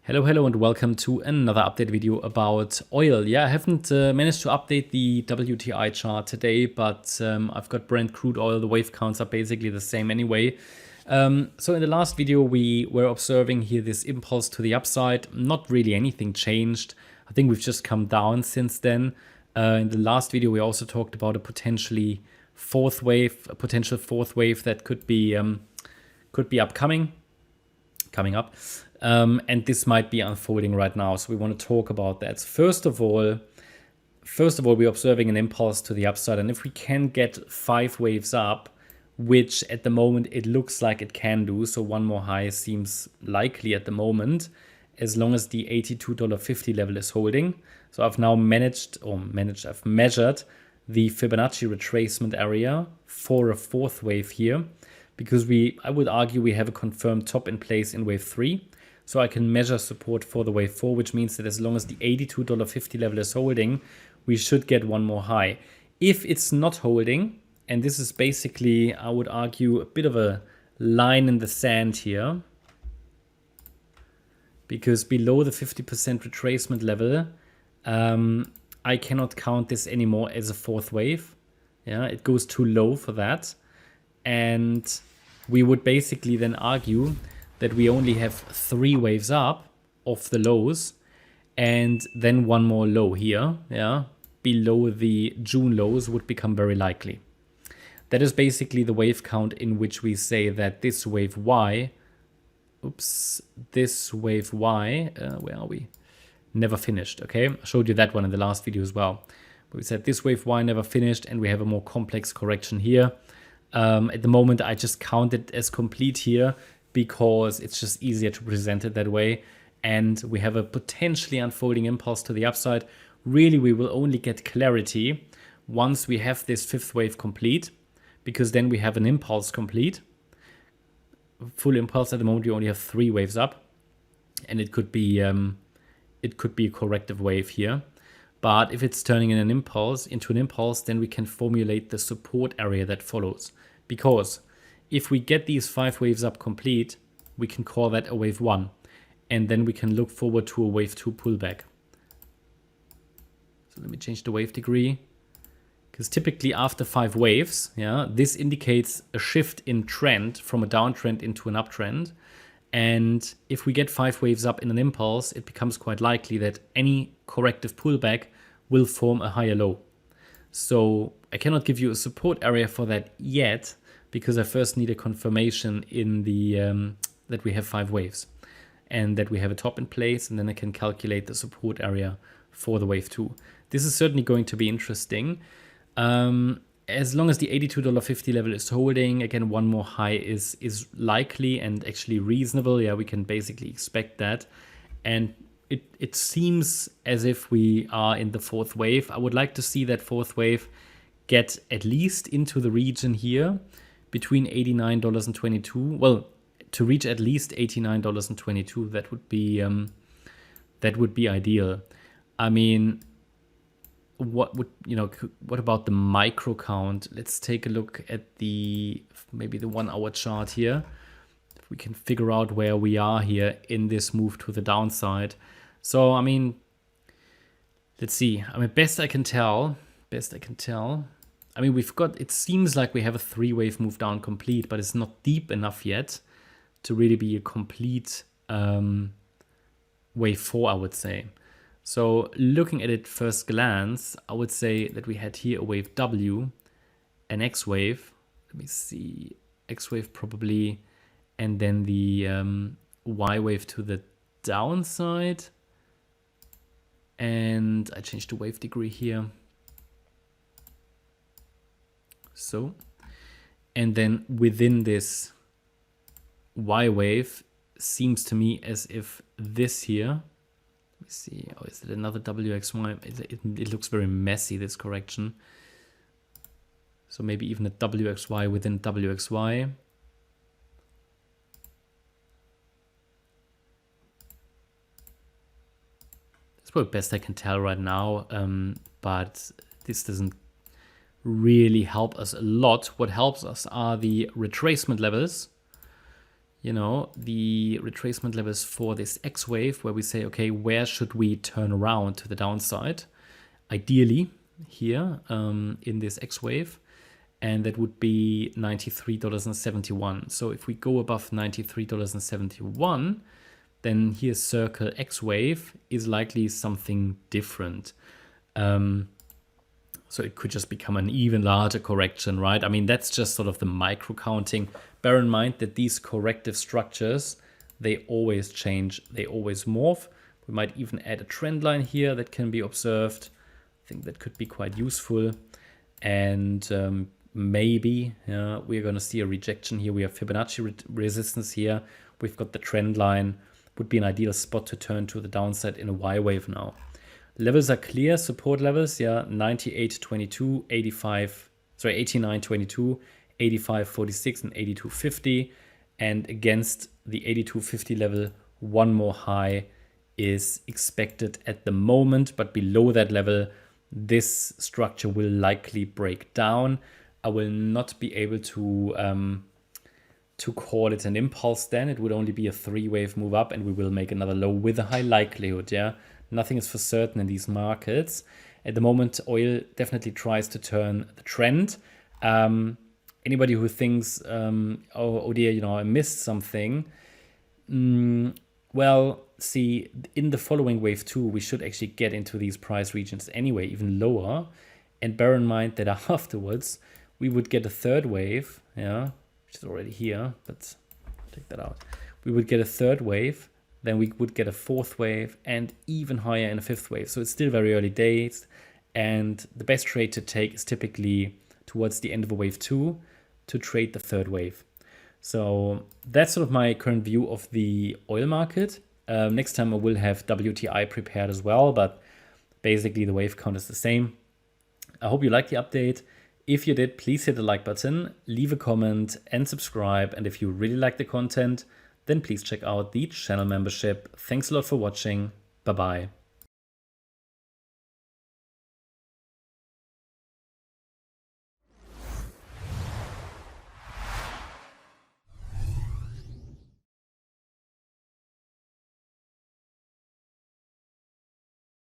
Hello, and welcome to another update video about oil. Yeah, I haven't managed to update the WTI chart today, but I've got Brent Crude oil. The wave counts are basically the same anyway. So in the last video, we were observing here this impulse to the upside. Not really anything changed. I think we've just come down since then. In the last video, we also talked about a potential fourth wave that could be coming up. And this might be unfolding right now. So we want to talk about that. First of all, we're observing an impulse to the upside. And if we can get 5 waves up, which at the moment it looks like it can do, so one more high seems likely at the moment, as long as the $82.50 level is holding. So I've now I've measured the Fibonacci retracement area for a 4th wave here, because I would argue we have a confirmed top in place in wave 3. So I can measure support for the wave 4, which means that as long as the $82.50 level is holding, we should get one more high. If it's not holding, and this is basically, I would argue, a bit of a line in the sand here, because below the 50% retracement level, I cannot count this anymore as a 4th wave. Yeah, it goes too low for that. And we would basically then argue that we only have 3 waves up of the lows and then one more low here, yeah, below the June lows would become very likely. That is basically the wave count in which we say that this wave Y, where are we? Never finished, okay? I showed you that one in the last video as well. We said this wave Y never finished and we have a more complex correction here. At the moment, I just count it as complete here because it's just easier to present it that way. And we have a potentially unfolding impulse to the upside. Really, we will only get clarity once we have this 5th wave complete, because then we have an impulse complete. Full impulse at the moment, we only have 3 waves up, and it could be a corrective wave here. But if it's turning into an impulse, then we can formulate the support area that follows. Because if we get these 5 waves up complete, we can call that a wave 1. And then we can look forward to a wave 2 pullback. So let me change the wave degree. Because typically after 5 waves, yeah, this indicates a shift in trend from a downtrend into an uptrend. And if we get 5 waves up in an impulse, it becomes quite likely that any corrective pullback will form a higher low. So I cannot give you a support area for that yet, because I first need a confirmation in the that we have 5 waves and that we have a top in place, and then I can calculate the support area for the wave 2. This is certainly going to be interesting. As long as the $82.50 level is holding, again, one more high is likely and actually reasonable. Yeah, we can basically expect that. And it seems as if we are in the 4th wave. I would like to see that 4th wave get at least into the region here between $89.22. Well, to reach at least $89.22, that would be ideal. I mean, what about the micro count? Let's take a look at maybe the 1 hour chart here. If we can figure out where we are here in this move to the downside. So, I mean, let's see. I mean, best I can tell. I mean, it seems like we have a 3 wave move down complete, but it's not deep enough yet to really be a complete wave 4, I would say. So looking at it first glance, I would say that we had here a wave W, an X wave. Let me see, X wave probably, and then the Y wave to the downside. And I changed the wave degree here. So, and then within this Y wave, seems to me as if this here, let me see, oh, is it another WXY? It looks very messy, this correction. So maybe even a WXY within WXY. That's what best I can tell right now, but this doesn't really help us a lot. What helps us are the retracement levels. you know, the retracement levels for this X wave where we say, okay, where should we turn around to the downside? Ideally here in this X wave, and that would be $93.71. So if we go above $93.71, then here circle X wave is likely something different. So it could just become an even larger correction, right? I mean, that's just sort of the micro counting. Bear in mind that these corrective structures, they always change, they always morph. We might even add a trend line here that can be observed. I think that could be quite useful. And maybe we're going to see a rejection here. We have Fibonacci resistance here. We've got the trend line. Would be an ideal spot to turn to the downside in a Y wave now. Levels are clear, support levels, 98.22, 89.22, 85.46, and 82.50. And against the 82.50 level, one more high is expected at the moment, but below that level, this structure will likely break down. I will not be able to call it an impulse then. It would only be a 3-wave move up, and we will make another low with a high likelihood, Nothing is for certain in these markets. At the moment, oil definitely tries to turn the trend. Anybody who thinks, oh dear, I missed something. Well, see, in the following wave 2, we should actually get into these price regions anyway, even lower. And bear in mind that afterwards, we would get a 3rd wave, which is already here, but take that out. We would get a 3rd wave. Then we would get a 4th wave and even higher in a 5th wave. So it's still very early days. And the best trade to take is typically towards the end of a wave 2 to trade the 3rd wave. So that's sort of my current view of the oil market. Next time I will have WTI prepared as well, but basically the wave count is the same. I hope you liked the update. If you did, please hit the like button, leave a comment and subscribe. And if you really like the content, then please check out the channel membership. Thanks a lot for watching. Bye-bye.